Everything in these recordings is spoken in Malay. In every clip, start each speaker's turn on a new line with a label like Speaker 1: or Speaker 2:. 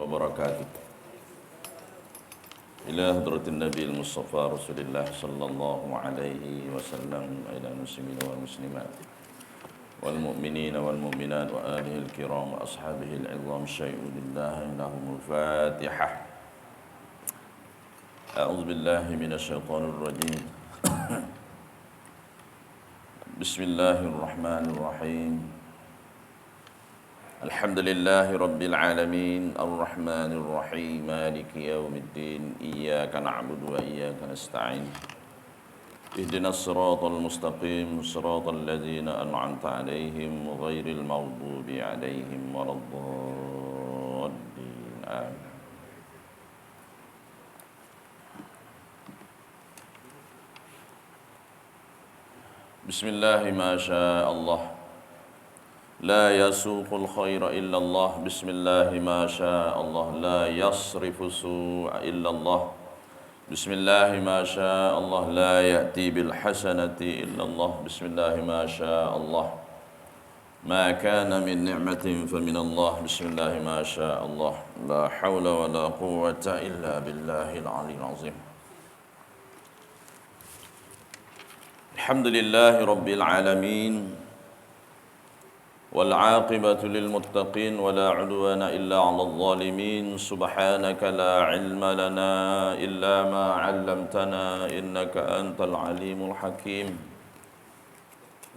Speaker 1: وبركاته. إلى حضرة النبي المصطفى رسول الله صلى الله عليه وسلم، إلى المسلمين والمسلمات والمؤمنين والمؤمنات وآله الكرام وأصحابه العظام شهود الله لهم الفاتحة. أعوذ بالله من الشيطان الرجيم. بسم الله الرحمن الرحيم. الحمد لله رب العالمين الرحمن الرحيم مالك يوم الدين إياك نعبد وإياك نستعين اهدنا الصراط المستقيم صراط الذين أنعمت عليهم غير المغضوب عليهم ولا الضالين آمين. بسم الله ما شاء الله لا يسوق الخير إلا الله. بسم الله ما شاء الله لا يصرف السوء إلا الله. بسم الله ما شاء الله لا يأتي بالحسنة إلا الله. بسم الله ما شاء الله ما كان من نعمة فمن الله. بسم الله ما شاء الله لا حول ولا قوة إلا بالله العلي العظيم. الحمد لله رب العالمين والعاقبة للمتقين ولا عدوان إلا على الظالمين. سبحانك لا علم لنا إلا ما علمتنا إنك أنت العليم الحكيم.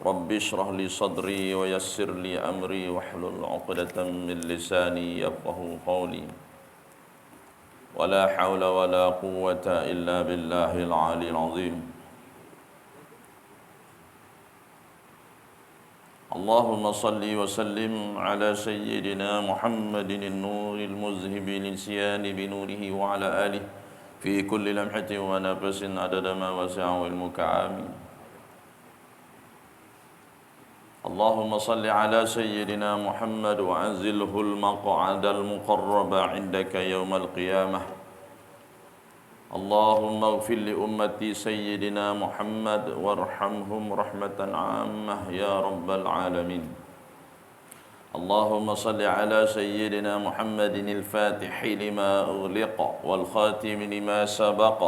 Speaker 1: رب اشرح لي صدري ويسر لي أمري واحلل عقدة من لساني يفقه قولي. ولا حول ولا قوة إلا بالله العلي العظيم. اللهم صل وسلم على سيدنا محمد النور المذهب للنسيان بنوره وعلى آله في كل لمحة ونفس عدد ما وسعه علمك آمين. اللهم صل على سيدنا محمد وأنزله المقعد المقرب عندك يوم القيامة. اللهم اغفر لأمتي سيدنا محمد وارحمهم رحمة عامة يا رب العالمين. اللهم صل على سيدنا محمد الفاتح لما أغلق والخاتم لما سبق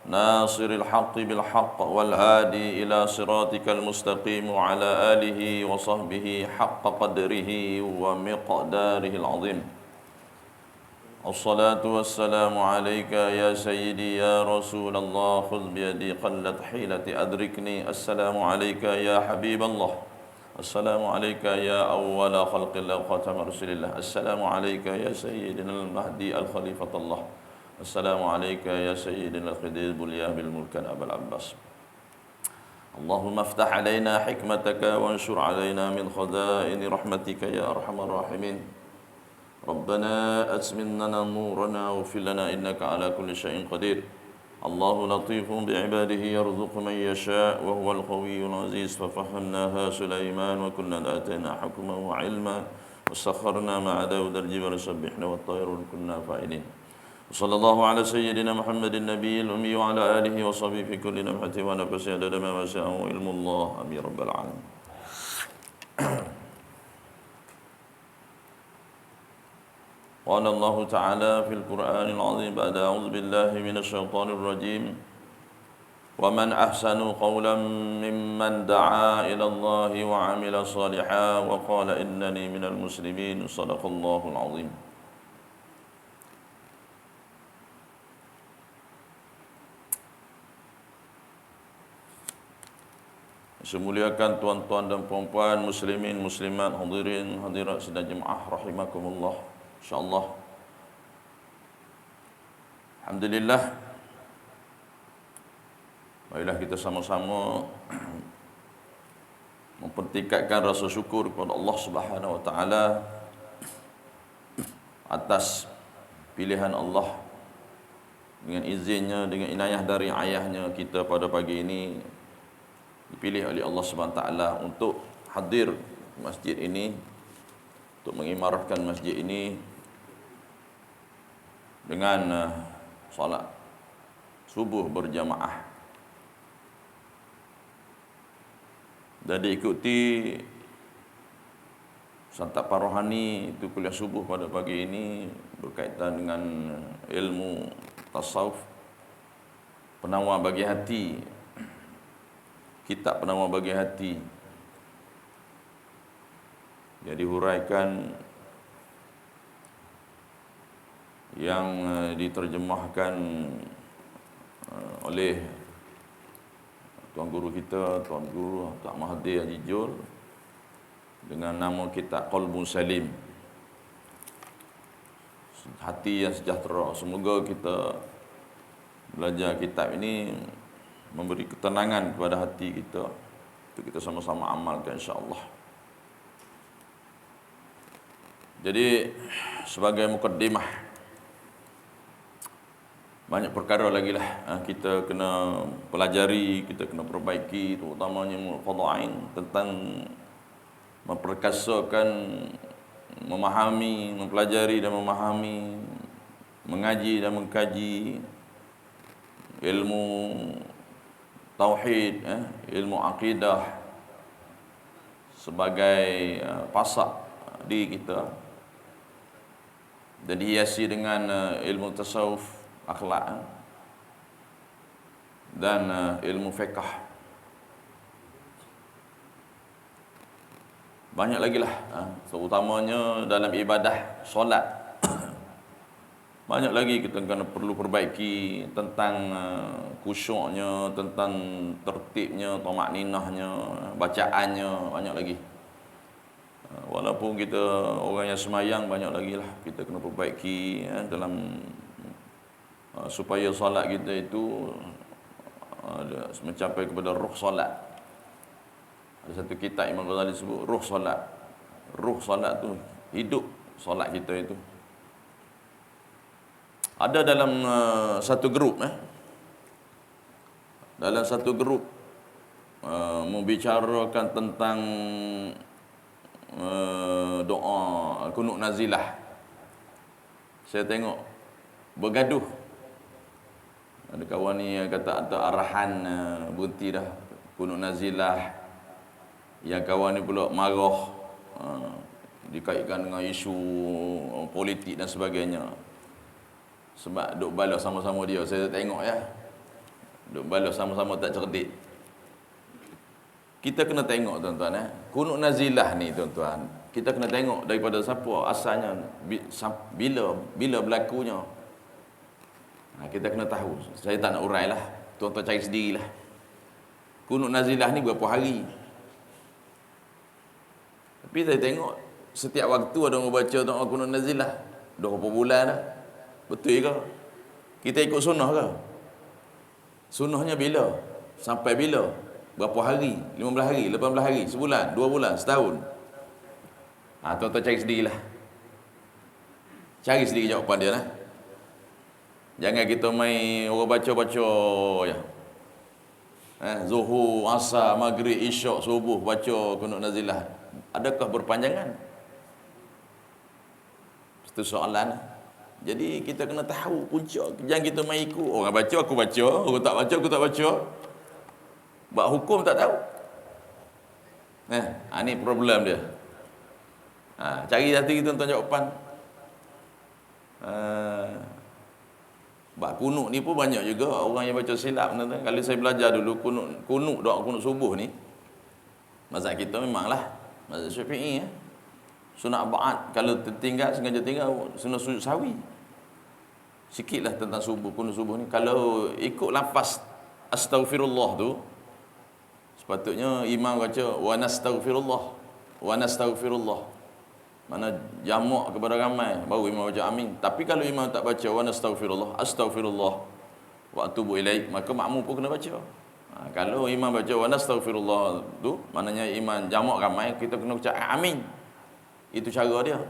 Speaker 1: ناصر الحق بالحق والهادي إلى صراطك المستقيم وعلى آله وصحبه حق قدره ومقداره العظيم. الصلاة والسلام عليك يا سيدي يا رسول الله خذ بيدي قلت حيلتي أدركني. السلام عليك يا حبيب الله. السلام عليك يا أول خلق الله خاتم رسول الله. السلام عليك يا سيدنا المهدي الخليفة الله. السلام عليك يا سيدنا الخدير بلياه بالملكان أبا العباس. اللهم افتح علينا حكمتك وانشر علينا من خزائن رحمتك يا أرحم الراحمين. ربنا أتمم لنا نورنا واغفر لنا إنك على كل شيء قدير. الله لطيف بعباده يرزق من يشاء وهو القوي العزيز. ففهمناها سليمان وكنا آتينا حكما وعلما وسخرنا مع داود الجبال يسبحن والطير كنا فاعلين. وصلى الله على سيدنا محمد النبي الأمي وعلى آله وصحبه في كل لمحة ونفس عدد ما وسعه علم الله آمين رب العالمين. قال الله تعالى في القرآن العظيم بعد أعوذ بالله من الشيطان الرجيم ومن أحسن قولا ممن دعا إلى الله وعمل صالحا وقال إنني من المسلمين. صدق الله العظيم. Semuliakan tuan-tuan dan puan-puan, muslimin, muslimat, hadirin, hadirat sidang jemaah rahimakumullah. InsyaAllah. Alhamdulillah. Marilah kita sama-sama mempertingkatkan rasa syukur kepada Allah Subhanahu wa taala atas pilihan Allah dengan izinnya, dengan inayah dari ayahnya kita pada pagi ini dipilih oleh Allah Subhanahu wa taala untuk hadir masjid ini, untuk mengimarahkan masjid ini dengan solat subuh berjamaah dan diikuti santap rohani itu kuliah subuh pada pagi ini berkaitan dengan ilmu tasawuf, penawar bagi hati, kitab penawar bagi hati, yang dihuraikan, yang diterjemahkan oleh Tuan Guru kita, Tuan Guru Tak Mahathir Haji Jul, dengan nama kitab Qalbun Salim, hati yang sejahtera. Semoga kita belajar kitab ini memberi ketenangan kepada hati kita untuk kita sama-sama amalkan, insya-Allah. Jadi sebagai mukaddimah, banyak perkara lagi lah kita kena pelajari, kita kena perbaiki, terutamanya muqadda'in, tentang memperkasakan, memahami, mempelajari dan memahami, mengaji dan mengkaji ilmu tauhid, ilmu akidah sebagai pasak diri kita, dan dihiasi dengan ilmu tasawuf, akhlak, dan ilmu fiqh. Banyak lagi lah, terutamanya dalam ibadah solat. Banyak lagi kita perlu perbaiki tentang khusyuknya, tentang tertibnya, tamakninahnya, bacaannya, banyak lagi. Walaupun kita orang yang semayang, banyak lagi lah kita kena perbaiki dalam supaya solat kita itu mencapai kepada ruh solat. Ada satu kitab Imam Ghazali sebut ruh solat. Ruh solat tu hidup solat kita itu. Ada dalam satu grup dalam satu grup membicarakan tentang doa kunut nazilah. Saya tengok bergaduh. Ada kawan ni yang kata ada arahan berhenti dah kunut nazilah. Yang kawan ni pula marah dikaitkan dengan isu politik dan sebagainya. Sebab duk balas sama-sama dia. Saya tengok ya, duk balas sama-sama tak cerdik. Kita kena tengok tuan-tuan kunut nazilah ni tuan-tuan, kita kena tengok daripada siapa asalnya, bila berlakunya. Kita kena tahu. Saya tak nak urailah, tuan-tuan cari sendirilah. Kunut nazilah ni berapa hari? Tapi saya tengok setiap waktu ada orang baca doa kunut nazilah. Dah berapa bulan dah. Betul ke? Kita ikut sunnah ke? Sunnahnya bila? Sampai bila? Berapa hari? 15 hari, 18 hari, sebulan, 2 bulan, setahun. Tuan-tuan cari sendirilah. Cari sendiri jawapan dia lah. Jangan kita main orang baca-baca je. Zuhur, asar, maghrib, isyak, subuh baca kunut nazilah. Adakah berpanjangan? Itu soalan. Jadi kita kena tahu punca. Jangan kita main ikut. Orang baca, aku baca. Orang tak baca, aku tak baca. Bab hukum tak tahu. Ni problem dia. Cari hati kita tuan jawapan. Bab kunut ni pun banyak juga orang yang baca silap. Kalau saya belajar dulu kunut doa kunut subuh ni, mazhab kita memanglah mazhab Syafi'i sunat ba'at. Kalau tertinggal, sengaja tinggal, sunat sujud sawi. Sikitlah tentang subuh, kunut subuh ni. Kalau ikut lafaz astaghfirullah tu, sepatutnya imam baca wa nastaghfirullah, wa nastaghfirullah. Mana jamak kepada ramai, baru imam baca amin. Tapi kalau imam tak baca wa nastaghfirullah, astaghfirullah wa atubu ilaih, maka makmum pun kena baca. Kalau imam baca wa nastaghfirullah tu, maknanya imam jamak ramai, kita kena baca amin. Itu cara dia.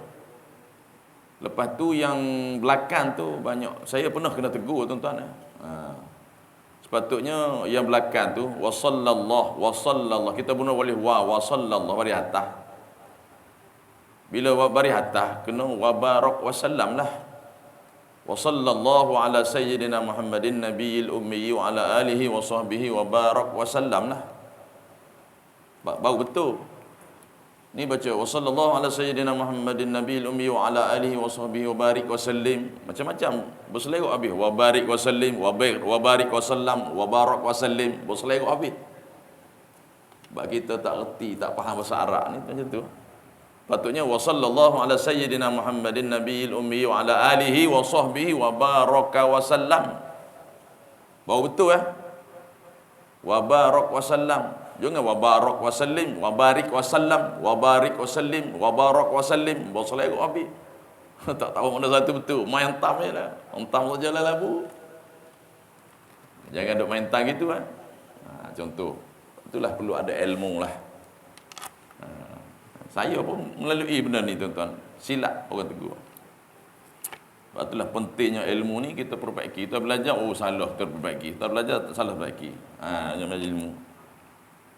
Speaker 1: Lepas tu yang belakang tu banyak, saya pernah kena tegur tuan-tuan. Sepatutnya yang belakang tu wa sallallahu, kita guna boleh wa sallallahu bari atas. Bila bari atas kena wa barak wa sallam lah. Wa sallallahu ala sayyidina Muhammadin nabiyil ummi wa ala alihi wa sahbihi wa barak wa sallam lah. Baru betul. Ni baca wa sallallahu ala sayyidina Muhammadin nabiyil ummi wa ala alihi wa sahbihi wa barik wa sallim. Macam-macam berselewok habis. Wa barik wa sallim, wa barik wa sallam, wa barak wa sallim. Berselewok habis. Sebab kita tak reti, tak faham bahasa Arab ni macam tu. Patutnya wa sallallahu ala sayyidina Muhammadin nabiyil ummi wa ala alihi wa sahbihi wa baraka wa sallam. Baru betul wa barak wa sallam. Jangan wa barak wa sallim, wa barik wa sallam, wa barik wa sallim, wa barak wa sallim. Berselewok habis. Tak tahu mana satu betul. Main tam je lah. Entam saja lah labu. Jangan duk main tam gitu contoh. Itulah perlu ada ilmu lah. Saya pun melalui benda ni tuan-tuan. Silap orang tegur. Sebab itulah pentingnya ilmu ni kita perbaiki. Kita belajar, salah terperbaiki. Kita belajar, salah perbaiki. Jangan belajar ilmu.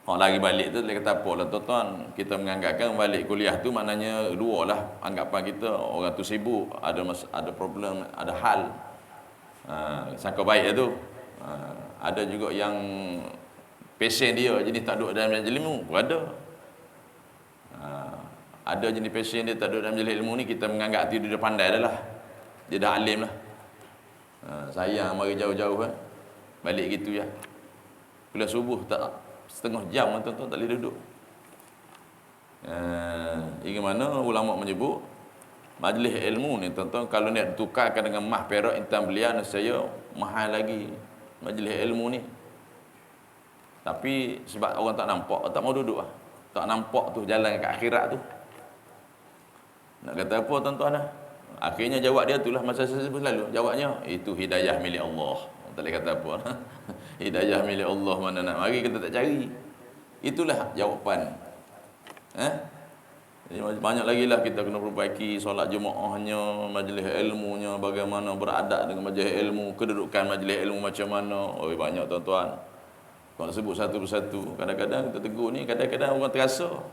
Speaker 1: Kalau lagi balik tu, dia kata apa lah tuan-tuan. Kita menganggapkan balik kuliah tu maknanya dua lah. Anggapan kita, orang tu sibuk. Ada problem, ada hal. Sangka baik lah tu. Ada juga yang pesen dia jenis tak duduk dalam majlis ilmu. Ada. Ada jenis pesen dia tak duduk dalam majlis ilmu ni, kita menganggap dia pandai dah lah. Dia dah alim lah. Sayang mari jauh-jauh balik gitu ya. Kuliah subuh tak setengah jam tuan-tuan tak boleh duduk. Hingga mana ulama menyebut majlis ilmu ni tuan-tuan kalau nak tukarkan dengan mah perak intan belian saya mahal lagi majlis ilmu ni. Tapi sebab orang tak nampak, tak mau duduk lah. Tak nampak tu jalan ke akhirat tu. Nak kata apa tuan-tuan lah? Akhirnya jawab dia itulah masa saya sebut lalu. Jawabnya, itu hidayah milik Allah. Tak boleh kata apa. Hidayah milik Allah mana nak mari kita tak cari. Itulah jawapan. Jadi banyak lagi lah kita kena perbaiki solat Jumaatnya, majlis ilmunya, bagaimana beradab dengan majlis ilmu, kedudukan majlis ilmu macam mana. Banyak tuan-tuan. Kalau sebut satu persatu, kadang-kadang kita tegur ni, kadang-kadang orang terasa.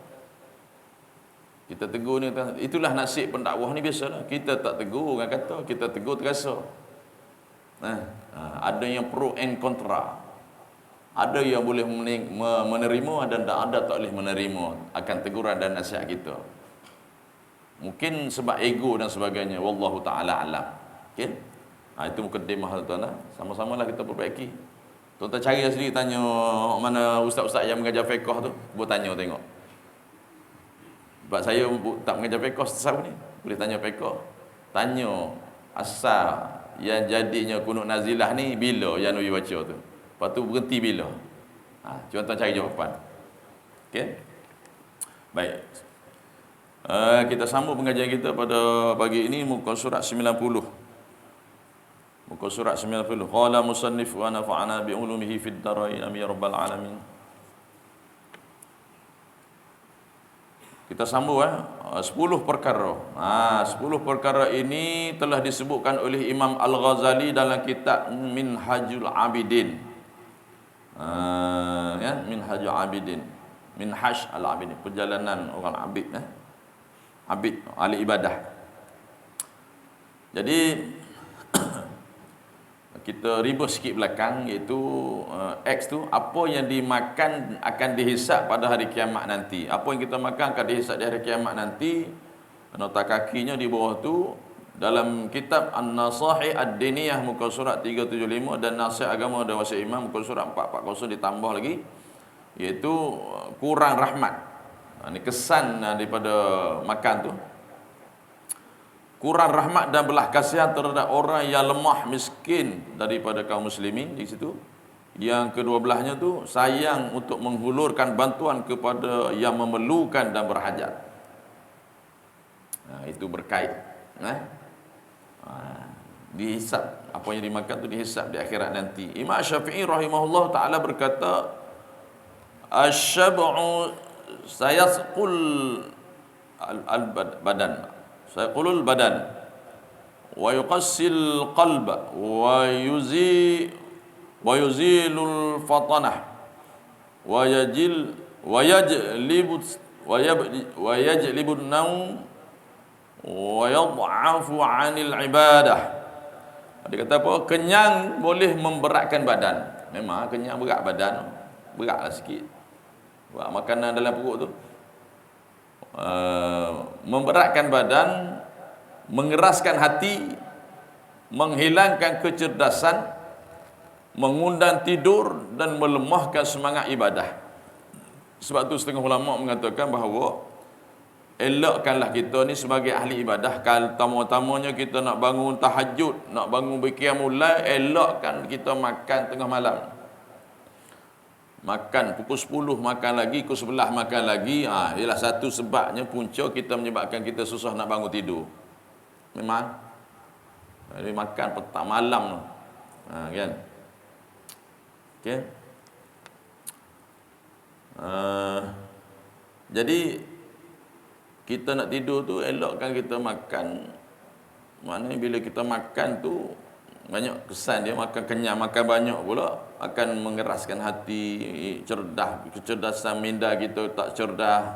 Speaker 1: Kita tegur ni, itulah nasib pendakwah ni biasalah. Kita tak tegur, orang kata, kita tegur terasa. Ada yang pro and kontra. Ada yang boleh menerima dan ada tak boleh menerima akan teguran dan nasihat kita. Mungkin sebab ego dan sebagainya. Wallahu ta'ala alam. Okay? Itu mukadimah tuan-tuan. Sama-samalah kita perbaiki. Tuan-tuan cari sendiri, tanya mana ustaz-ustaz yang mengajar fiqh tu. Buat tanya tengok. Sebab saya tak mengajar fiqh sesama ni. Boleh tanya fiqh. Tanya asal yang jadinya kunut nazilah ni bila yang Nabi baca tu. Lepas tu berhenti bila. Tuan-tuan cari jawapan. Okey. Baik. Kita sambung pengajian kita pada pagi ini muka surat 90. Muka surat 90. Qala musannif wa nafa'ana bi ulumihi fid darain amin ya rabbal alamin. Kita sambung 10 perkara. 10 perkara ini telah disebutkan oleh Imam Al-Ghazali dalam kitab Minhajul Abidin. Minhajul Abidin. Minhaj al-Abidin, perjalanan orang abid, abid ahli ibadah. Jadi kita ribut sikit belakang, iaitu X tu, apa yang dimakan akan dihisap pada hari kiamat nanti. Apa yang kita makan akan dihisap di hari kiamat nanti. Nota kakinya di bawah tu dalam kitab An-Nasaih Ad-Diniyah muka surat 375 dan Nasihat Agama dan Wasiat Imam muka surat 440 ditambah lagi, iaitu kurang rahmat. Ini kesan daripada makan tu. Kurang rahmat dan belah kasihan terhadap orang yang lemah miskin daripada kaum muslimin di situ. Yang kedua-belahnya tu sayang untuk menghulurkan bantuan kepada yang memerlukan dan berhajat. Itu berkait. Dihisap, apa yang dimakan tu dihisap di akhirat nanti. Imam Syafi'i rahimahullah ta'ala berkata, Asyab'u sayasqul al-badan, sayaqulul badan wa yuqassil qalba wa yuzilul fatanah wa yajlibun naum wa yad'afu 'anil ibadah. Dia kata apa? Kenyang boleh memberatkan badan. Memang kenyang berat badan, beratlah sikit. Buat makanan dalam perut tu. memberatkan badan, mengeraskan hati, menghilangkan kecerdasan, mengundang tidur dan melemahkan semangat ibadah. Sebab tu setengah ulama mengatakan bahawa elakkanlah kita ni sebagai ahli ibadah, kalau tamu-tamunya kita nak bangun tahajud, nak bangun berqiyamul lail, elakkan kita makan tengah malam. Makan pukul 10 makan lagi, pukul 11 makan lagi. Ialah satu sebabnya, punca kita menyebabkan kita susah nak bangun tidur. Memang jadi makan petang malam tu. Kan? Okey. Jadi kita nak tidur tu elokkan kita makan. Maknanya bila kita makan tu banyak kesan dia, makan kenyang, makan banyak pula akan mengeraskan hati, kecerdasan minda kita tak cerdas,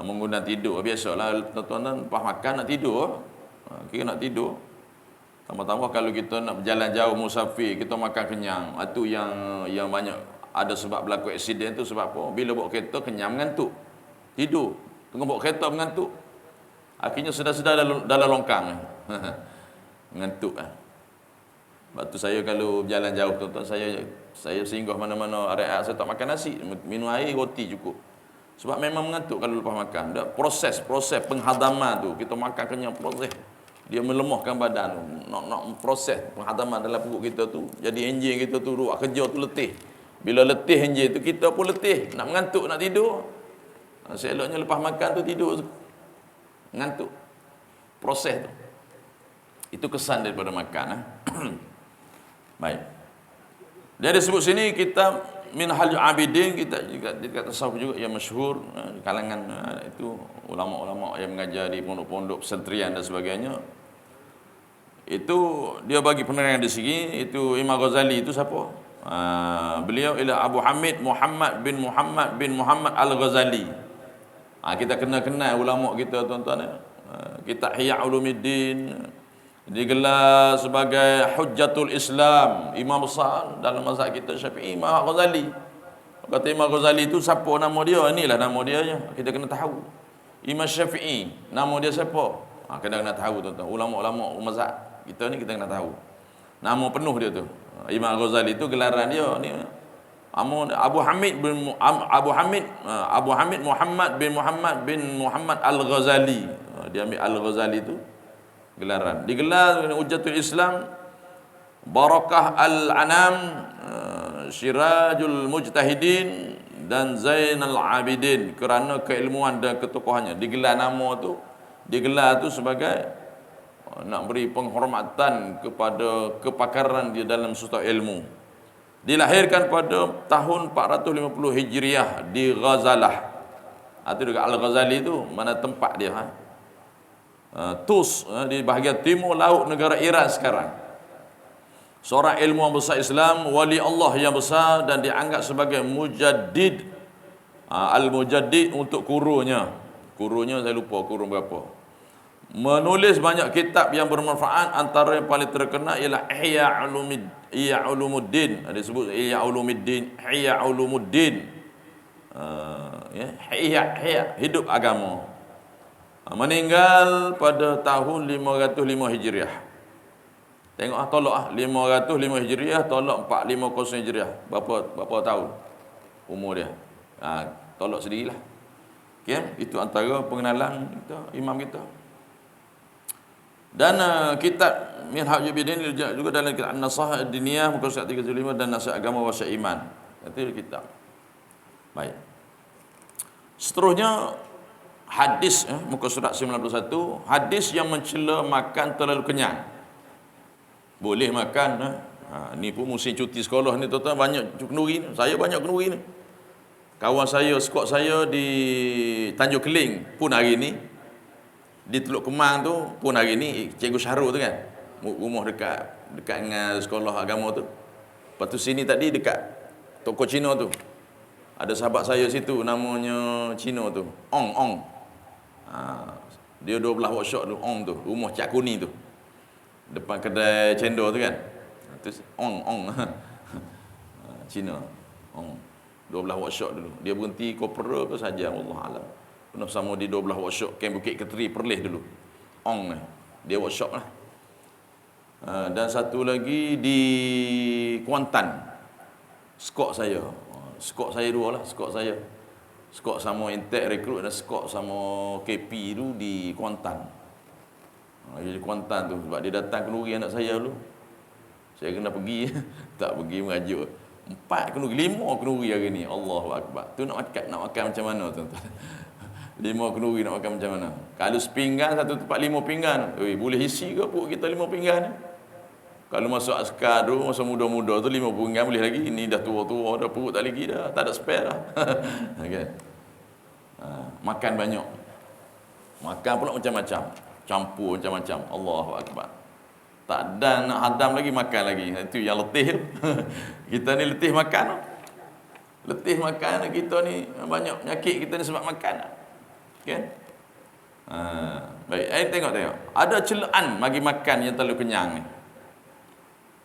Speaker 1: mengundang tidur. Biasalah tuan-tuan lepas makan nak tidur, kira nak tidur. Tambah-tambah kalau kita nak berjalan jauh musafir, kita makan kenyang, itu yang banyak ada sebab berlaku aksiden tu. Sebab apa? Bila bawa kereta kenyang, mengantuk, tidur, tengah bawa kereta mengantuk, akhirnya sedar-sedar dalam longkang mengantuk. Sebab tu saya kalau berjalan jauh tuan-tuan, saya singgah mana-mana area, saya tak makan nasi, minum air, roti cukup. Sebab memang mengantuk kalau lepas makan. Proses penghadaman tu, kita makan kenyang, proses dia melemahkan badan tu, nak proses penghadaman dalam perut kita tu. Jadi enjin kita tu ruak kerja tu letih. Bila letih enjin tu, kita pun letih, nak mengantuk, nak tidur. Seeloknya lepas makan tu tidur, mengantuk. Proses tu. Itu kesan daripada makan. Baik. Dia disebut sini kitab Minhajul Abidin, kita juga tasawuf juga yang masyhur di kalangan itu ulama-ulama yang mengajar di pondok-pondok pesantren dan sebagainya. Itu dia bagi penerangan di sini. Itu Imam Ghazali itu siapa? Beliau ialah Abu Hamid Muhammad bin Muhammad Al-Ghazali. Kita kenal ulama kita tuan-tuan. Kitab Ihya Ulumuddin digelar sebagai Hujjatul Islam, imam besar dalam mazhab kita Syafi'i, Imam Ghazali. Kata Imam Ghazali itu siapa nama dia? Inilah nama dia je. Kita kena tahu. Imam Syafi'i, nama dia siapa? Kena tahu tuan-tuan. Ulama-ulama mazhab kita ni kita kena tahu. Nama penuh dia tu. Imam Ghazali itu gelaran dia ni Abu Hamid Muhammad bin Muhammad Al-Ghazali. Dia ambil Al-Ghazali itu gelaran. Digelar dengan Hujjatul Islam, Barakah Al-Anam, Syirajul Mujtahidin dan Zainal Abidin, kerana keilmuan dan ketokohannya. Digelar nama tu, digelar tu sebagai nak beri penghormatan kepada kepakaran dia dalam sesuatu ilmu. Dilahirkan pada tahun 450 Hijriah di Ghazalah. Itu dekat Al-Ghazali tu, mana tempat dia? Tus, di bahagian timur laut negara Iran sekarang. Seorang ilmuwan besar Islam, wali Allah yang besar, dan dianggap sebagai mujaddid. Al-mujaddid untuk kurunya saya lupa kurun berapa. Menulis banyak kitab yang bermanfaat. Antara yang paling terkenal ialah Ihya Ulumuddin. Disebut Ihya Ulumuddin. Ihya hidup agama. Meninggal pada tahun 505 Hijriah. Tengok tolak 505 Hijriah tolak 450 Hijriah. Berapa tahun umur dia? Tolak sendirilah. Okey, itu antara pengenalan kita, imam kita. Dan kitab Minhajul Abidin juga dalam kitab An-Nasihah Ad-Diniyah muka surat 35 dan Nasihat Agama Wasiat Iman. Itu kitab. Baik. Seterusnya hadis, muka surat 91, hadis yang mencela makan terlalu kenyang. Boleh makan. Ni pun musim cuti sekolah ni tuan-tuan, banyak kenduri ni. Saya banyak kenduri ni. Kawan saya, skot saya di Tanjung Keling pun hari ni, di Teluk Kemang tu pun hari ni, Cikgu Syahrul tu kan, rumah dekat dengan sekolah agama tu. Lepas tu sini tadi dekat toko Cina tu, ada sahabat saya situ namanya Cina tu, Ong. Dia 12 workshop tu, Ong tu, rumah Cak Kuni tu, depan kedai cendol tu kan. Tu Ong Cina, Ong 12 workshop dulu. Dia berhenti kopera ke saja, Allah alam. Pernah sama di 12 workshop Camp Bukit Keteri Perlis dulu. Ong ni. Dia workshop lah. Dan satu lagi di Kuantan. Skot saya. Skot saya dua lah, skot saya. Skot sama Intek Recruit dan skot sama KP tu di Kuantan. Di Kuantan tu sebab dia datang kenduri anak saya dulu. Saya kena pergi. Tak pergi merajuk. 4 kenduri, 5 kenduri hari ni. Allahu Akbar. Tu nak makan macam mana tuan-tuan? 5 kenduri nak makan macam mana? Kalau sepinggan satu tempat 5 pinggan. Boleh isi ke perut kita 5 pinggan ni? Kalau masuk askar tu, masa muda-muda tu 5 pinggan boleh lagi. Ini dah tua-tua, dah perut tak lagi dah. Tak ada spare dah. Okay. Makan banyak. Makan pula macam-macam. Campur macam-macam. Allahu Akbar. Tak ada nak hadam lagi, makan lagi. Itu yang letih. Kita ni letih makan. Letih makan kita ni, banyak penyakit kita ni sebab makan. Kan? Baik, tengok. Ada celaan bagi makan yang terlalu kenyang ni.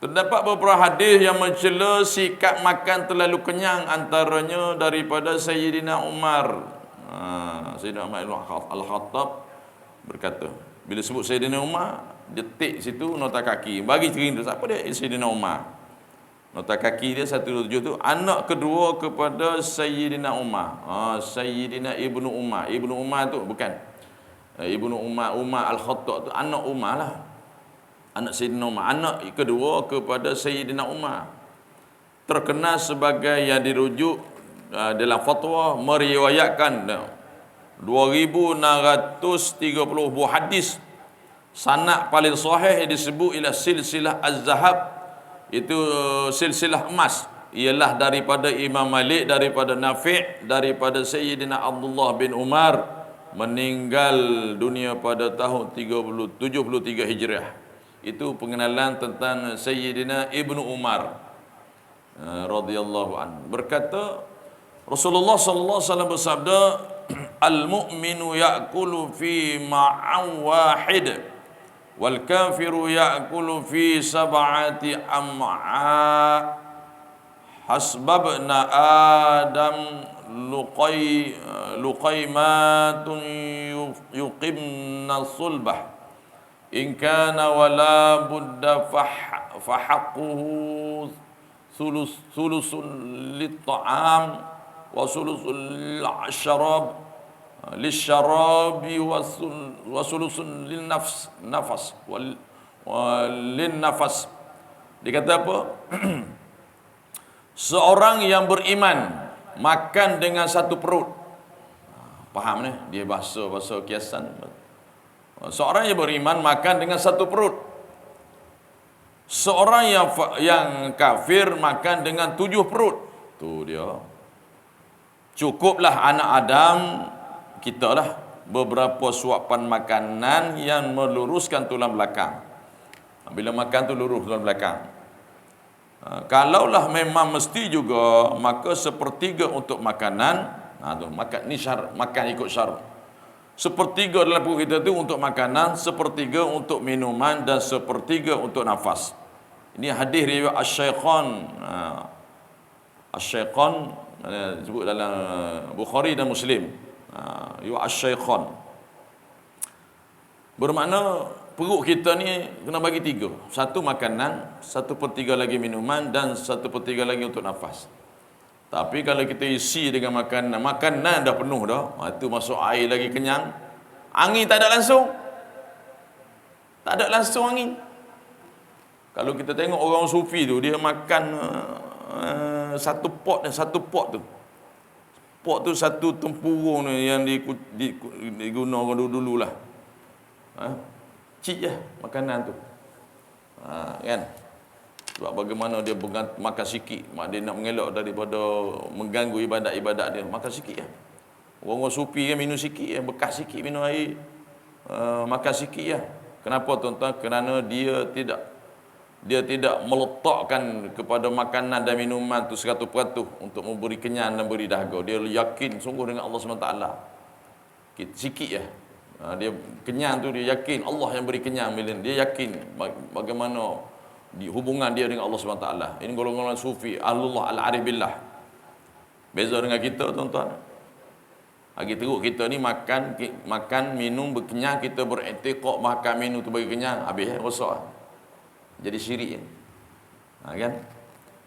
Speaker 1: Terdapat beberapa hadis yang mencela sikap makan terlalu kenyang, antaranya daripada Sayyidina Umar. Sayyidina Umar Al-Khattab berkata, bila sebut Sayyidina Umar, dia tik situ nota kaki. Bagi cerita siapa dia? Sayyidina Umar. Nota kaki dia 127 tu anak kedua kepada Sayyidina Umar. Sayyidina Ibnu Umar. Ibnu Umar tu bukan. Ibnu Umar Al-Khattab tu anak Umar lah. Anak Sayyidina Umar, anak kedua kepada Sayyidina Umar. Terkenal sebagai yang dirujuk dalam fatwa meriwayatkan 2630 buah hadis. Sanad paling sahih yang disebut ialah silsilah Az-Zahab, itu silsilah emas, ialah daripada Imam Malik, daripada Nafi', daripada Sayyidina Abdullah bin Umar, meninggal dunia pada tahun 73 Hijriah. Itu pengenalan tentang Sayyidina Ibnu Umar radhiyallahu anhu. Berkata Rasulullah sallallahu alaihi wasallam bersabda, al-mu'minu ya'kulu fi ma'an wahid wal kafiru ya'kulu fi sab'ati am'a hasbabna adam luqaymatun yuqimna sulbah in kana wala budda fahaqquhu thulusun lit-ta'am wa thulusun lil-syarab lisyarabi wa thulusun lin-nafas lin-nafas. Dia kata apa? Seorang yang beriman makan dengan satu perut. Faham ni? Dia bahasa kiasan. Seorang yang beriman makan dengan satu perut. Seorang yang kafir makan dengan 7 perut. Tu dia. Cukuplah anak Adam, kita lah, beberapa suapan makanan yang meluruskan tulang belakang. Bila makan tu lurus tulang belakang. Kalaulah memang mesti juga, maka sepertiga untuk makanan. Makan ni syarat, makan ikut syarat. Sepertiga dalam perut kita tu untuk makanan, sepertiga untuk minuman, dan sepertiga untuk nafas. Ini hadis riwayat Asy-Syaikhan. Asy-Syaikhan disebut dalam Bukhari dan Muslim. Riwayat Asy-Syaikhan. Bermakna perut kita ni kena bagi 3. 1 makanan, 1/3 lagi minuman, dan 1/3 lagi untuk nafas. Tapi kalau kita isi dengan makanan dah penuh dah, itu masuk air lagi kenyang. Angin tak ada langsung. Tak ada langsung angin. Kalau kita tengok orang sufi tu, dia makan satu pot tu. Pot tu satu tempurung yang digunakan dulu lah. Cik je makanan tu. Kan? Sebab bagaimana dia makan sikit, dia nak mengelak daripada mengganggu ibadat-ibadat dia, makan sikit ya. Orang-orang sufi kan minum sikit ya, bekas sikit minum air, makan sikit ya. Kenapa tuan-tuan? Kerana dia tidak meletakkan kepada makanan dan minuman tu 100% untuk memberi kenyang dan beri dahaga. Dia yakin sungguh dengan Allah SWT. Sikit ya. Dia kenyang tu, dia yakin Allah yang beri kenyang. Dia yakin bagaimana di hubungan dia dengan Allah SWT. Ini golongan sufi, ahlullah al-arif billah. Beza dengan kita tuan-tuan. Lagi teruk kita ni makan minum berkenyang, kita beriktikad makan minum tu bagi kenyang, habis rosak. Jadi syirik. Kan?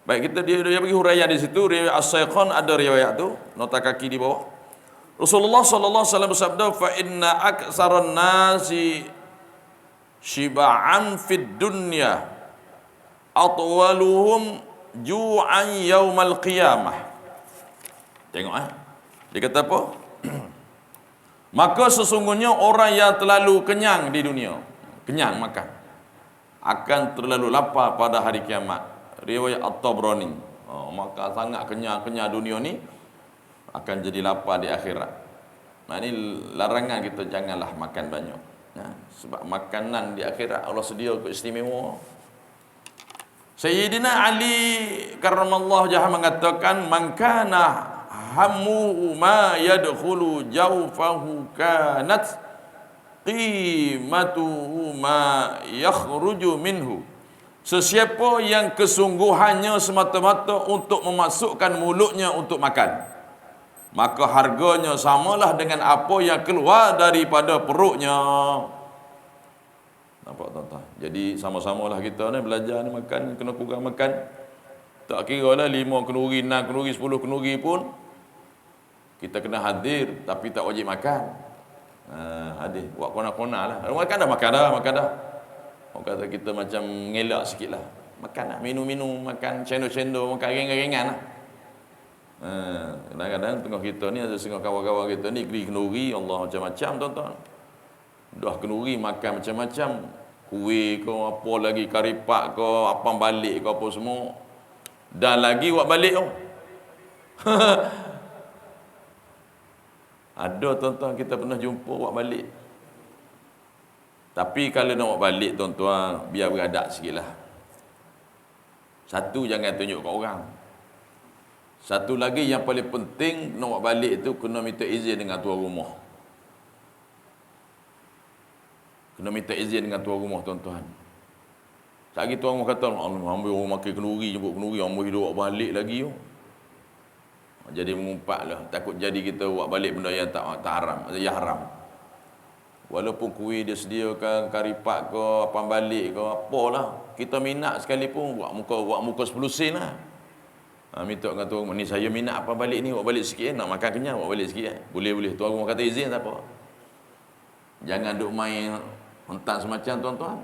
Speaker 1: Baik, dia bagi huraian di situ, riwayat As-Saiqan ada riwayat tu, nota kaki di bawah. Rasulullah sallallahu alaihi wasallam bersabda, "Fa inna aktsaran nasi shiba'an fid dunya atwaluhum ju'an yaumal qiyamah." Tengok dia kata apa? Maka sesungguhnya orang yang terlalu kenyang di dunia, kenyang makan, akan terlalu lapar pada hari kiamat. Riwayat At-Tabrani. Maka sangat kenyang dunia ni akan jadi lapar di akhirat. Nah, ini larangan kita, janganlah makan banyak. Sebab makanan di akhirat Allah sedia istimewa. Sayyidina Ali karramallahu wajhahu mengatakan, "Man kana hammuhu ma yadkhulu jawfahu kanat qimatuhu ma yakhruju minhu." Sesiapa yang kesungguhannya semata-mata untuk memasukkan mulutnya untuk makan, maka harganya samalah dengan apa yang keluar daripada perutnya. Nampak tuan-tuan? Jadi sama-samalah kita ni belajar ni makan, kena kurang makan. Tak kira lah 5 kenduri, 6 kenduri, 10 kenduri pun kita kena hadir, tapi tak wajib makan. Hadir, buat kona-kona lah. Makan dah. Orang kata kita macam ngelak sikit lah. Makan lah, minum-minum, makan cendol-cendol, makan ringan-ringan lah. Kadang-kadang tengah kita ni ada setengah kawan-kawan kita ni beli kenduri, Allah macam-macam tuan-tuan. Dah kenduri makan macam-macam, kuih ke apa lagi, karipak ke, apam balik ke apa semua. Dan lagi buat balik tu. Ada tuan-tuan kita pernah jumpa buat balik. Tapi kalau nak buat balik tuan-tuan, biar beradab sikit lah. Satu, jangan tunjuk kat orang. Satu lagi yang paling penting, nak buat balik tu kena minta izin dengan tuan rumah. Kena minta izin dengan tuan rumah tuan-tuan. Sekali tuan rumah kata, ambil orang makan kenduri, jemput kenduri, ambil hidup buat balik lagi tu. Jadi mengumpat lah. Takut jadi kita buat balik benda yang tak haram, yang haram. Walaupun kuih dia sediakan, karipak ke, apam balik ke, apalah, kita minat sekalipun buat muka 10 sen lah. Minta dengan tuan rumah, ni saya minat apam balik ni, buat balik sikit, nak makan kenyang, buat balik sikit. Boleh. Tuan rumah kata izin, tak apa. Jangan duk main hentak semacam tuan-tuan.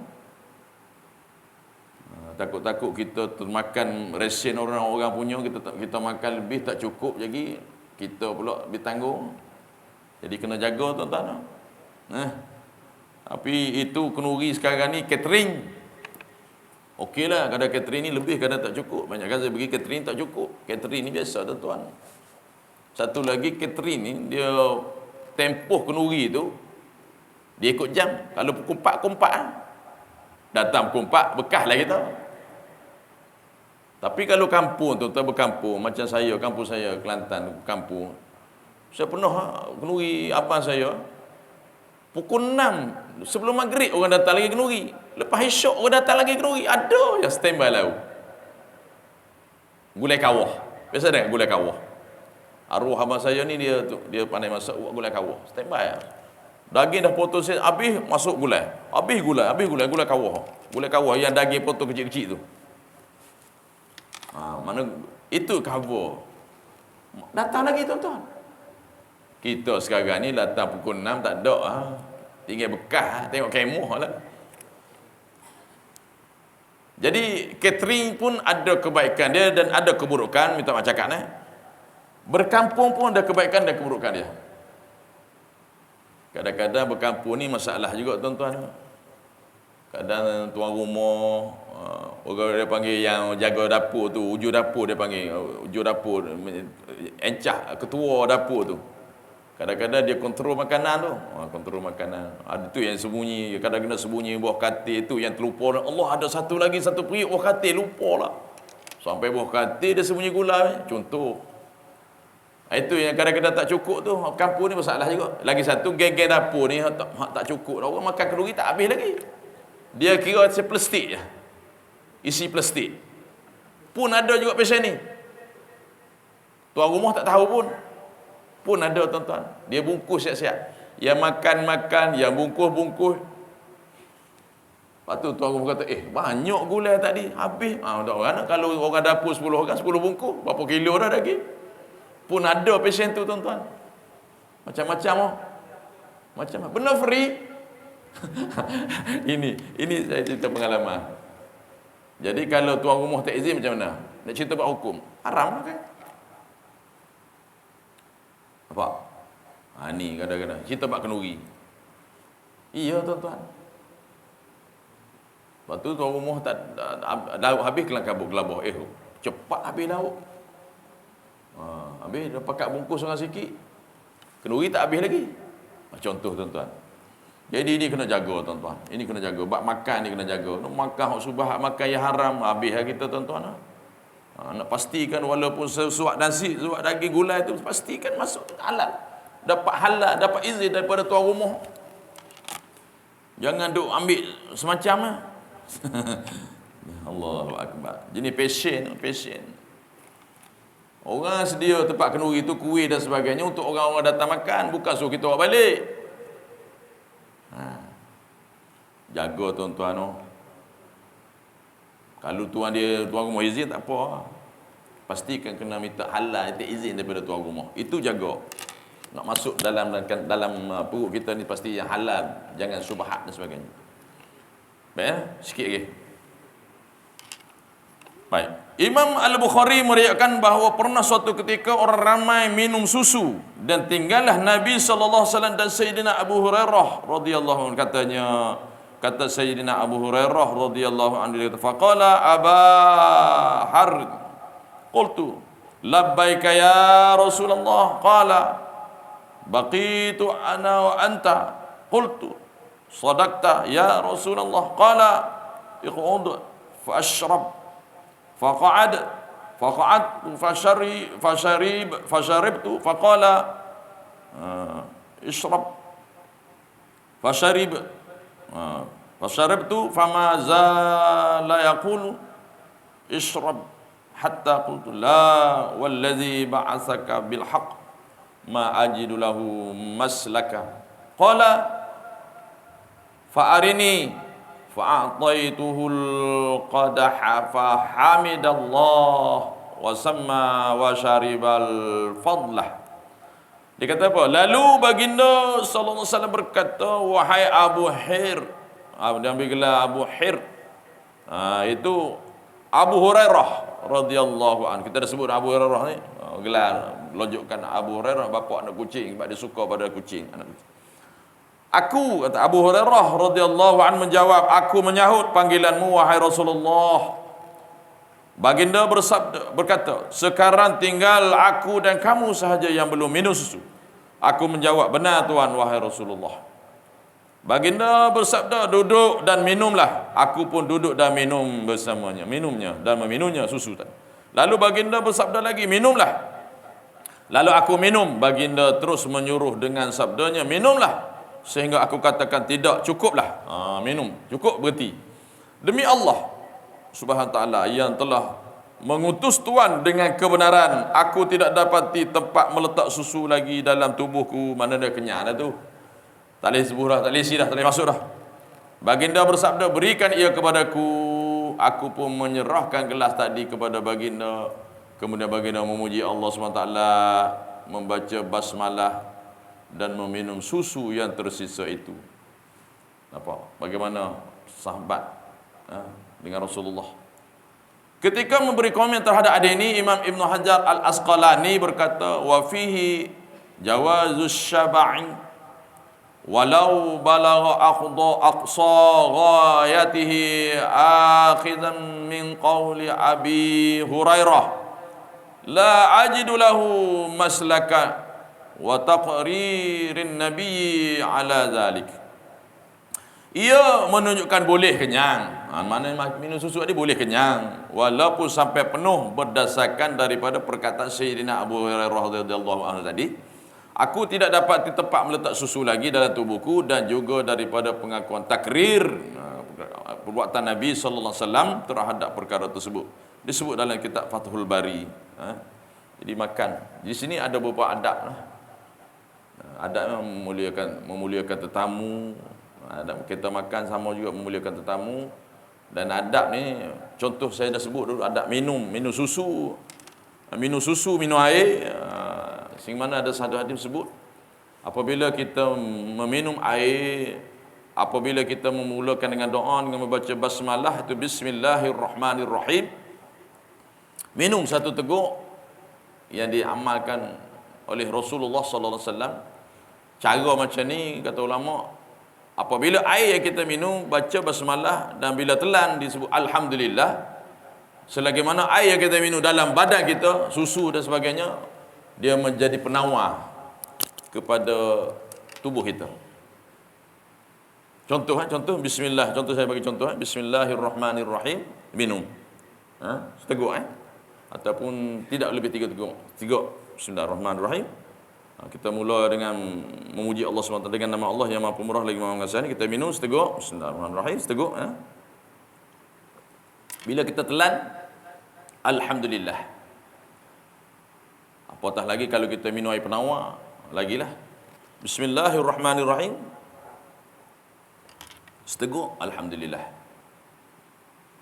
Speaker 1: Takut-takut kita termakan resen orang punya, kita makan lebih tak cukup lagi, kita pula ditanggung. Jadi kena jaga tuan-tuan. Tapi itu kenduri sekarang ni catering. Okeylah, kadang catering ni lebih, kadang tak cukup. Banyak kan saya pergi catering tak cukup. Catering ni biasa tuan-tuan. Satu lagi catering ni, dia tempoh kenduri tu dia ikut jam. Kalau pukul 4, datang pukul 4, bekas lah kita. Tapi kalau kampung, tuan-tuan berkampung, macam saya, kampung saya, Kelantan, kampung. Saya pernah kenduri abang saya, pukul 6 sebelum maghrib orang datang lagi kenduri. Lepas isyak orang datang lagi kenduri. Ada yang standby lalu. Gulai kawah. Biasa tak gulai kawah? Arwah abang saya ni dia pandai masak gulai kawah. Standby lah. Daging dah potong set, habis masuk gulai. Habis gulai kawah. Gulai kawah yang daging potong kecil-kecil tu. Mana itu cover. Datang lagi tuan-tuan. Kita sekarang ni datang pukul 6 tak ada. Tinggal bekas, tengok kemoh lah. Jadi catering pun ada kebaikan dia dan ada keburukan. Minta maaf cakap berkampung pun ada kebaikan dan keburukan dia. Kadang-kadang berkampung ni masalah juga tuan-tuan. Kadang tuan rumah, orang dia panggil yang jaga dapur tu, ujung dapur dia panggil, ujung dapur, encah ketua dapur tu. Kadang-kadang dia kontrol makanan tu. Kontrol makanan. Ada tu yang sembunyi. Kadang-kadang sembunyi buah katil tu yang terlupa. Allah ada satu periuk buah katil. Lupa lah. Sampai buah katil dia sembunyi gula. Contoh. Itu yang kadang-kadang tak cukup tu. Kampung ni masalah juga. Lagi satu, geng-geng dapur ni tak cukup. Orang makan kenduri tak habis lagi. Dia kira plastik je. Isi plastik. Pun ada juga pasal ni. Tuan rumah tak tahu pun. Pun ada tuan-tuan. Dia bungkus siap-siap. Yang makan-makan, yang bungkus-bungkus. Lepas tu tuan rumah kata, banyak gulai tadi, habis. Kalau orang dapur 10 orang, 10 bungkus, berapa kilo dah daging. Pun ada pesen tu tuan-tuan. Macam-macam oh. Macam benda free. ini saya cerita pengalaman. Jadi kalau tuan rumah tak izin macam mana? Nak cerita buat hukum. Haram kan? Apa? Ni kadang-kadang cerita buat kenduri. Iya tuan-tuan. Lepas tu tuan rumah lauk habis kelang kabut gelabah. Cepat habis lauk. Habis dah pakat bungkus orang sikit. Kenduri tak habis lagi. Contoh tuan-tuan. Jadi ini kena jaga tuan-tuan. Ini kena jaga. Bab makan ni kena jaga. Nak makan hak subah, makan yang haram, habis kita tuan-tuan. Nak pastikan walaupun sesuap nasi, sesuap daging gulai tu, pastikan masuk halal. Dapat halal, dapat izin daripada tuan rumah. Jangan duk ambil semacam lah. Allahu Akbar. Jadi passion. Orang sedia tempat kenduri tu, kuih dan sebagainya untuk orang-orang datang makan, bukan suruh kita bawa balik. Jaga tuan-tuan oh. Kalau tuan rumah izin tak apa. Pastikan kena minta halal, minta izin daripada tuan rumah. Itu jaga. Nak masuk dalam perut kita ni pasti yang halal, jangan subhat dan sebagainya. Baik, sikit lagi. Baik. Imam Al-Bukhari meriwayatkan bahawa pernah suatu ketika orang ramai minum susu dan tinggallah Nabi sallallahu alaihi wasallam dan Sayyidina Abu Hurairah radhiyallahu anhu. Kata Sayyidina Abu Hurairah radhiyallahu anhu, faqala Aba Harb, qultu labbaika ya Rasulullah, qala baqitu ana wa anta, qultu sadaqta ya Rasulullah, qala iqud fa ashrab فقعد فشربت فقال اشرب فشربت فما زال يقول اشرب حتى قلت لا والذي بعثك بالحق ما أجد له مسلكا قال فأرني فأعطيته القدح فحمد الله وسمى وشرب الفضلة. Dia kata apa? Lalu baginda sallallahu alaihi wasallam berkata, wahai Abu Hir. Dia ambil gelar Abu Hir. Itu Abu Hurairah radhiyallahu anhu. Kita dah sebut Abu Hurairah ni. Gelar lojokkan Abu Hurairah, bapa anak kucing sebab dia suka pada kucing, anak kucing. Aku, kata Abu Hurairah radhiyallahu anhu menjawab, aku menyahut panggilanmu wahai Rasulullah. Baginda berkata, sekarang tinggal aku dan kamu sahaja yang belum minum susu. Aku menjawab, benar Tuhan wahai Rasulullah. Baginda bersabda, duduk dan minumlah. Aku pun duduk dan minum bersamanya, minumnya dan meminumnya susu tadi. Lalu baginda bersabda lagi, minumlah. Lalu aku minum. Baginda terus menyuruh dengan sabdanya, minumlah. Sehingga aku katakan, tidak, cukuplah. Minum, cukup, berhenti. Demi Allah Subhanahu wa ta'ala yang telah mengutus Tuhan dengan kebenaran, aku tidak dapati tempat meletak susu lagi dalam tubuhku. Mana dia kenyang dah tu. Tak boleh sebuh dah, tak boleh isi dah, tak boleh masuk dah. Baginda bersabda, berikan ia kepadaku. Aku pun menyerahkan gelas tadi kepada baginda. Kemudian baginda memuji Allah SWT, membaca basmalah dan meminum susu yang tersisa itu. Nampak bagaimana sahabat dengan Rasulullah. Ketika memberi komen terhadap hadis ini, Imam Ibn Hajar Al-Asqalani berkata, wa fihi jawazus syab'i walau balagha aqsa ghayatihi akhidan min qawli Abi Hurairah la ajidu lahu maslaka wa taqririn nabi ala zalik. Ia menunjukkan boleh kenyang. Mana minum susu tadi boleh kenyang walaupun sampai penuh berdasarkan daripada perkataan Sayyidina Abu Hurairah radhiyallahu anhu tadi. Aku tidak dapat di tempat meletak susu lagi dalam tubuhku, dan juga daripada pengakuan takrir perbuatan Nabi sallallahu alaihi wasallam terhadap perkara tersebut. Disebut dalam kitab Fathul Bari. Jadi makan. Di sini ada beberapa adab lah. Adab memuliakan tetamu. Adab kita makan sama juga memuliakan tetamu. Dan adab ni, contoh saya dah sebut dulu, adab minum susu. Minum susu, minum air. Sing mana ada satu hadis sebut, apabila kita meminum air, apabila kita memulakan dengan doa, dengan membaca basmalah, itu bismillahirrahmanirrahim, minum satu teguk, yang diamalkan oleh Rasulullah sallallahu alaihi wasallam. Cara macam ni kata ulama, apabila air yang kita minum baca basmalah, dan bila telan disebut alhamdulillah, selagi mana air yang kita minum dalam badan kita, susu dan sebagainya, dia menjadi penawar kepada tubuh kita. Contoh bismillah, contoh saya bagi contoh, bismillahirrahmanirrahim, minum seteguk ataupun tidak lebih 3 teguk. Bismillahirrahmanirrahim. Kita mula dengan memuji Allah SWT dengan nama Allah yang Maha Pemurah lagi Maha Pengasih. Kita minum seteguk, bismillahirrahmanirrahim, seteguk. Bila kita telan, alhamdulillah. Apatah lagi kalau kita minum air penawar, lagilah. Bismillahirrahmanirrahim, seteguk, alhamdulillah.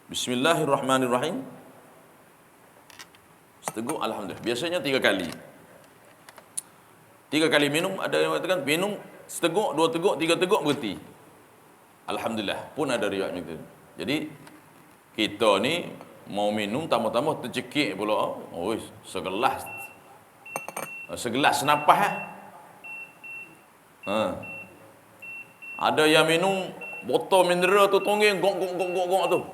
Speaker 1: Bismillahirrahmanirrahim, seteguk, alhamdulillah. Biasanya 3 kali. 3 kali minum, ada yang mengatakan minum seteguk, 2 teguk, 3 teguk, berhenti. Alhamdulillah, pun ada riwayat macam tu. Jadi kita ni mau minum, tambah-tambah tercekik pula. Segelas senapas. Ada yang minum botol mineral tu tonggeng gok tu.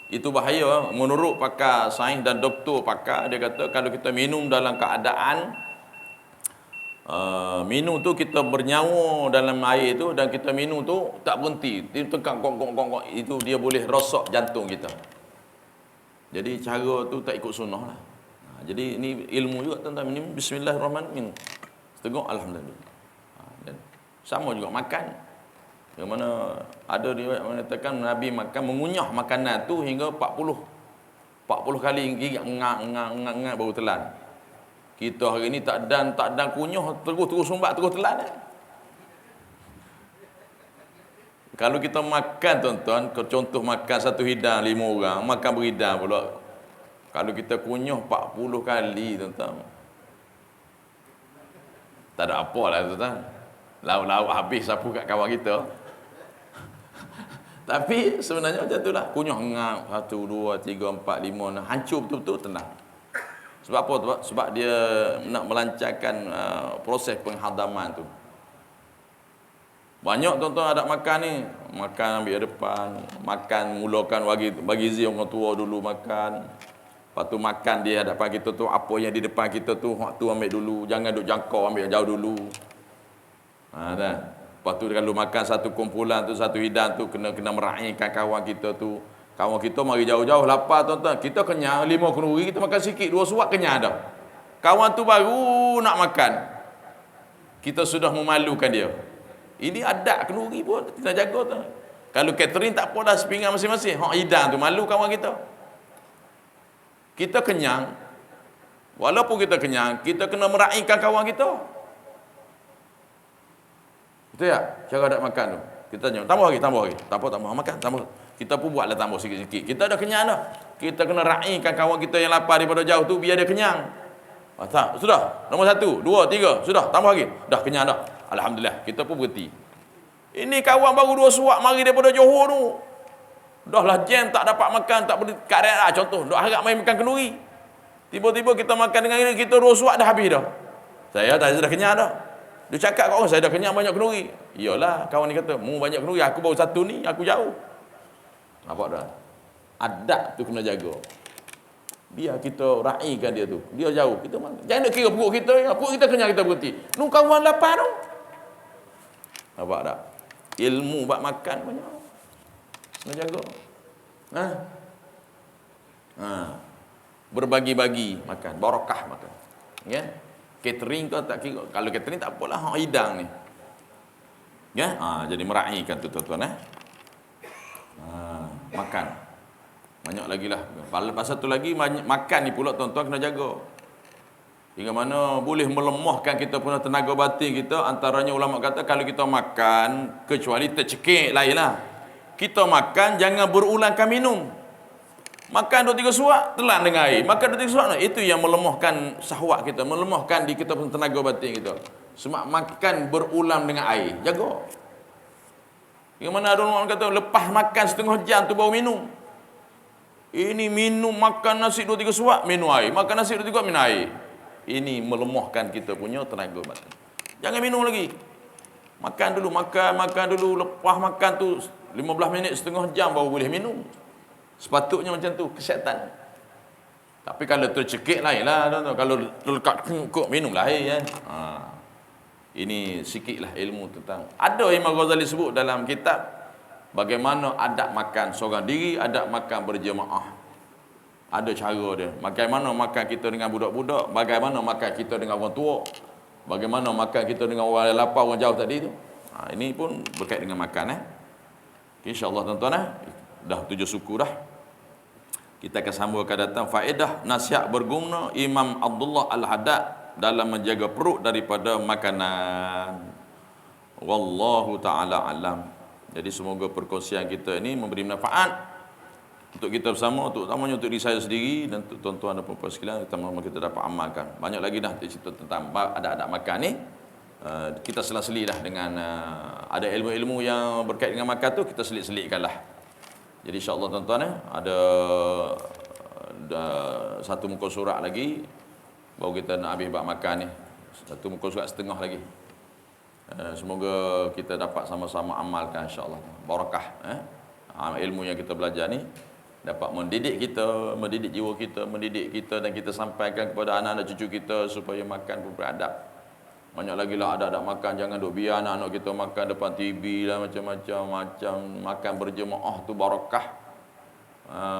Speaker 1: Itu bahaya. Menurut pakar sains dan doktor pakar, dia kata kalau kita minum dalam keadaan minum tu kita bernyawa dalam air tu, dan kita minum tu tak berhenti, dia tekan gong, itu dia boleh rosak jantung kita. Jadi cara tu tak ikut sunnah lah. Jadi ini ilmu juga tentang minum. Bismillahirrahmanirrahim, seteguk, alhamdulillah. Dan sama juga makan. Yang mana ada riwayat mengatakan Nabi makan, mengunyah makanan tu hingga 40 kali gigit, ngak baru telan. Kita hari ni tak dan kunyah, terus sumbat, terus telan. Kalau kita makan, tuan-tuan, contoh makan satu hidang 5 orang, makan berhidang pula. Kalau kita kunyah 40 kali, tuan-tuan, tak ada apa lah, tuan-tuan. Lauk-lauk habis sapu kat kawan kita. Tapi sebenarnya macam tu lah. Kunyah ngap 1, 2, 3, 4, 5, 6, hancur betul-betul, tenang. Sebab apa? Sebab dia nak melancarkan proses penghadaman tu. Banyak tuan-tuan ada makan ni, makan ambil depan, makan mulakan bagi izin orang tua dulu makan. Lepas tu makan di hadapan kita tu, apa yang di depan kita tu, waktu ambil dulu, jangan duk jangkau, ambil jauh dulu. Dah. Lepas tu kalau makan satu kumpulan tu, satu hidang tu, kena meraihkan kawan kita tu. Kawan kita mari jauh-jauh lapar, tuan-tuan. Kita kenyang 5 kenduri, kita makan sikit, 2 suap kenyang dah. Kawan tu baru nak makan, kita sudah memalukan dia. Ini adab kenduri pun kita jaga, tuan. Kalau catering tak apa dah, sepinggan masing-masing. Hak hidang tu malu kawan kita. Kita kenyang. Walaupun kita kenyang, kita kena meraihkan kawan kita. Betul tak? Cara adab makan tu. Kita tanya, tambah lagi. Tak apa, tambah makan, tambah. Kita pun buatlah tambah sikit-sikit. Kita dah kenyang dah. Kita kena raihkan kawan kita yang lapar daripada jauh tu, biar dia kenyang. Sudah. Nombor 1, 2, 3. Sudah. Tambah lagi. Dah kenyang dah. Alhamdulillah. Kita pun berhenti. Ini kawan baru 2 suap mari daripada Johor tu. Dah lah jam, tak dapat makan, tak boleh karet lah. Contoh, duk harap main makan kenduri. Tiba-tiba kita makan dengan ini, kita 2 suap dah habis dah. Saya dah kenyang dah. Dia cakap kat orang, saya dah kenyang banyak kenduri. Iyalah, kawan ni kata, mu banyak kenduri, aku baru 1 ni, aku jauh. Nampak dah? Adab tu kena jaga. Biar kita raihkan dia tu. Dia jauh, kita makan. Jangan nak kira perut kita kenyang, kita berhenti. Nu kawan lapar tu. Nampak tak? Ilmu buat makan banyak. Kena jaga. Berbagi-bagi makan, barakah makan. Ya? Catering kau tak kira. Kalau catering tak apalah, hak hidang ni. Ya? Jadi meraihkan tu, tuan-tuan. Makan banyak lagi lah. Pasal tu lagi makan ni pula, tuan-tuan kena jaga. hingga mana boleh melemahkan kita punya tenaga batin kita. Antaranya ulama kata kalau kita makan, kecuali tercekik lainlah. Kita makan jangan berulangkan minum. Makan 2-3 suap telan dengan air. Makan 2-3 suap itu yang melemahkan syahwat kita, melemahkan di kita punya tenaga batin kita. Semak makan berulang dengan air. Jaga. Yang mana ada orang kata lepas makan setengah jam tu baru minum. Ini minum makan nasi 2-3 suap minum air. Makan nasi 2-3 suap minum air. Ini melemahkan kita punya tenaga batin. Jangan minum lagi. Makan dulu, makan dulu. Lepas makan tu 15 minit, setengah jam baru boleh minum. Sepatutnya macam tu, kesihatan. Tapi kalau tercekik lain lah. Kalau terlekat kuk, minum lah air. Ini sikitlah ilmu tentang. Ada Imam Ghazali sebut dalam kitab bagaimana adab makan seorang diri, adab makan berjemaah. Ada cara dia. Bagaimana makan kita dengan budak-budak, bagaimana makan kita dengan orang tua, bagaimana makan kita dengan orang lapar, orang jauh tadi tu. Ini pun berkait dengan makan. InsyaAllah tuan-tuan, dah 7 suku dah. Kita akan sambung akan datang faedah nasihat berguna Imam Abdullah Al-Haddad dalam menjaga perut daripada makanan. Wallahu ta'ala alam. Jadi semoga perkongsian kita ini memberi manfaat untuk kita bersama, terutamanya untuk diri saya sendiri dan untuk tuan-tuan dan puan-puan sekalian, kita dapat amalkan. Banyak lagi dah cerita tentang adab-adab makan ni. Kita selang-seli dah dengan ada ilmu-ilmu yang berkait dengan makan tu, kita selit-selitkan lah. Jadi insya-Allah tuan-tuan ada satu muka surat lagi baru kita nak habis bab makan ni. Satu muka surat setengah lagi. Semoga kita dapat sama-sama amalkan insya-Allah. Barakah ilmu yang kita belajar ni dapat mendidik kita, mendidik jiwa kita, mendidik kita dan kita sampaikan kepada anak-anak cucu kita supaya makan pun beradab. Banyak lagi lah adab-adab makan, jangan duk biar anak-anak kita makan depan TV lah macam-macam. Makan berjemaah tu barakah.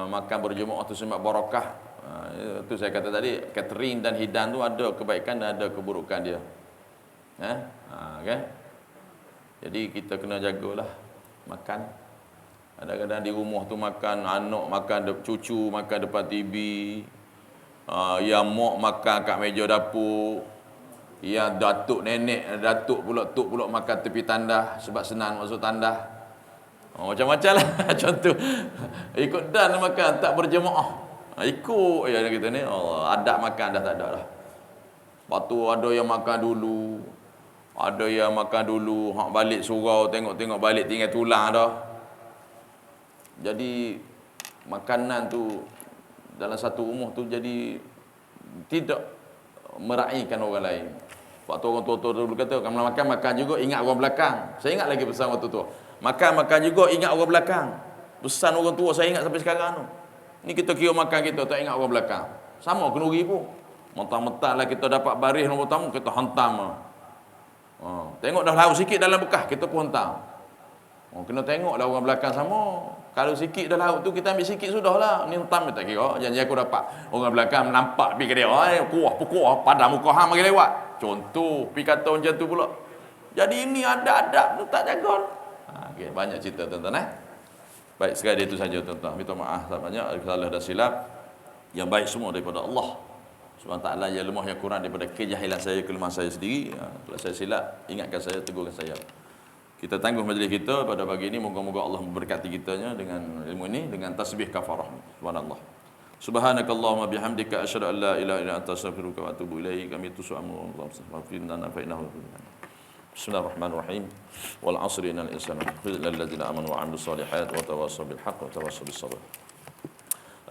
Speaker 1: Makan berjemaah tu sebab barakah. Itu saya kata tadi, catering dan hidan tu ada kebaikan dan ada keburukan dia. Kan? Jadi kita kena jagalah makan. Kadang-kadang di rumah tu makan, anak makan, cucu makan depan TV, yang mak makan kat meja dapur, yang datuk nenek, datuk pula makan tepi tandah sebab senang masuk tandah. Macam-macam lah. Contoh ikut dan makan tak berjemaah. Ikut ya kita ni, adab makan dah tak ada dah. Lepas tu ada yang makan dulu, ada yang makan dulu, hak balik surau tengok-tengok balik tinggal tulang dah. Jadi makanan tu dalam satu rumah tu jadi tidak meraihkan orang lain. Waktu orang tua-tua dulu kata, kalau makan juga ingat orang belakang. Saya ingat lagi pesan waktu tu. Makan juga ingat orang belakang. Pesan orang tua saya ingat sampai sekarang tu. Ni kita kira makan kita tak ingat orang belakang. Sama kenduri pun. Mentang-mentang lah kita dapat baris nombor tamu, kita hantam. Tengok dah laut sikit dalam bekas, kita pun hantam. Kena tengok dah orang belakang sama. Kalau sikit dah laut tu kita ambil sikit sudahlah. Ni hentam tak kira. Janji aku dapat orang belakang nampak pergi ke dia. Kuah padam muka hang bagi lewat. Contoh pergi kata macam tu pula. Jadi ini adab-adab tu tak jaga. Okay, banyak cerita tuan-tuan Baik, sekali itu saja tuan-tuan. Minta maaf banyak salah dan silap. Yang baik semua daripada Allah Subhanahu taala, yang lemah yang kurang daripada kejahilan saya, kelemahan saya sendiri. Kalau saya silap, ingatkan saya, tegurkan saya. Kita tangguh majlis kita pada pagi ini. Moga-moga Allah memberkati kitanya dengan ilmu ini, dengan tasbih kafarah. Subhanallah. Subhanakallahumma bihamdika asyhadu an la ilaha illa anta astaghfiruka wa atubu ilaik. Kami tusu'amu Allahumma firna fa innahu. Bismillahirrahmanirrahim. Wal 'asri innal insana lafi ladzina amanu wa 'amilus solihat wa tawassaw bil haqq wa tawassaw bis sabr.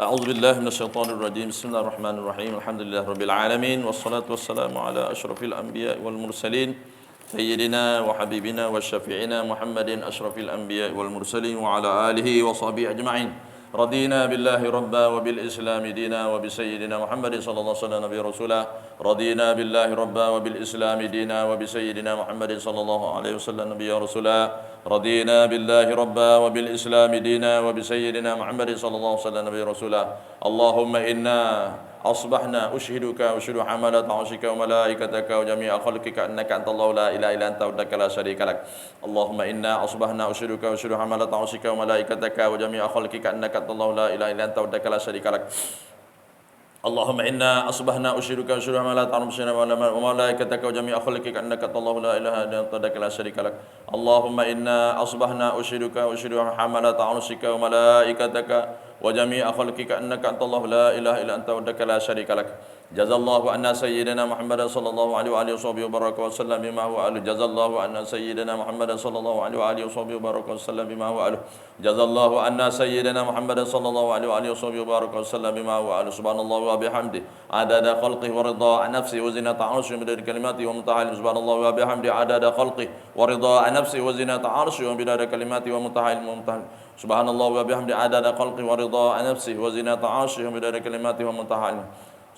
Speaker 1: A'udzu billahi minasyaitonir rajim. Bismillahirrahmanirrahim. Alhamdulillahirabbil alamin wassalatu wassalamu ala asyrafil anbiya'i wal mursalin. سيدنا وحبيبنا وشفيعنا محمد أشرف الأنبياء والمرسلين وعلى آله وصحبه أجمعين. رضينا بالله ربا وبالإسلام دينا وبسيدنا محمد صلى الله عليه وسلم نبي رسولا. رضينا بالله ربا وبالإسلام دينا وبسيدنا محمد صلى الله عليه وسلم نبي رسولا. رضينا بالله ربا وبالإسلام دينا وبسيدنا محمد صلى الله عليه وسلم نبي رسولا. اللهم إنا أصبحنا أشهدك وأشهد حملة عرشك وملائكتك وجميع خلقك أنك أنت الله لا إله إلا أنت وحدك لا شريك لك. اللهم إنا أصبحنا أشهدك وأشهد حملة عرشك وملائكتك وجميع خلقك أنك أنت الله لا إله إلا أنت وحدك لا شريك لك. اللهم إنا أصبحنا أشهدك وأشهد ما لا تعلم بنا وملائكتك وجميع خلقك أنك الله لا إله إلا أنت وحدك لا شريك لك. اللهم إنا أصبحنا أشهدك وأشهد حملة عرشك وملائكتك وجميع خلقك أنك الله لا إله إلا أنت وحدك لا شريك لك. جزا الله عنا سيدنا محمد صلى الله عليه وآله وصحبه وبارك وسلم بما هو أهله. جزا الله عنا سيدنا محمد صلى الله عليه وآله وصحبه وبارك وسلم بما هو أهله. جزا الله عنا سيدنا محمد صلى الله عليه وآله وصحبه وبارك وسلم بما هو أهله. سبحان الله وبحمده عدد خلقه ورضاء نفسه وزنة عرشه ومداد كلماته ومنتهى علمه. سبحان الله وبحمده عدد خلقه ورضاء نفسه وزنة عرشه ومداد كلماته ومنتهى علمه. سبحان الله وبحمده عدد خلقه ورضاء نفسه وزنة عرشه ومداد كلماته ومنتهى علمه.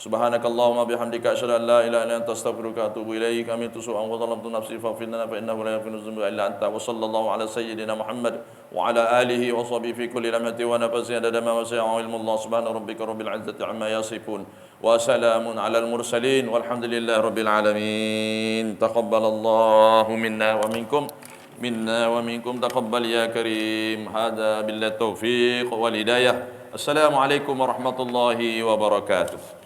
Speaker 1: سبحانك اللهم وبحمدك أشهد أن لا إله إلا أنت أستغفرك وأتوب إليك. أمنت سوءا وظلمت نفسي فاغفر لنا فإنه لا يغفر الذنوب إلا أنت. وصلى الله على سيدنا محمد وعلى آله وصحبه في كل لمحة ونفس عدد ما وسع علم الله. سبحان ربك رب العزة عما يصفون وسلام على المرسلين والحمد لله رب العالمين. تقبل الله منا ومنكم تقبل يا كريم. هذا بالله التوفيق والهداية. السلام عليكم ورحمة الله وبركاته.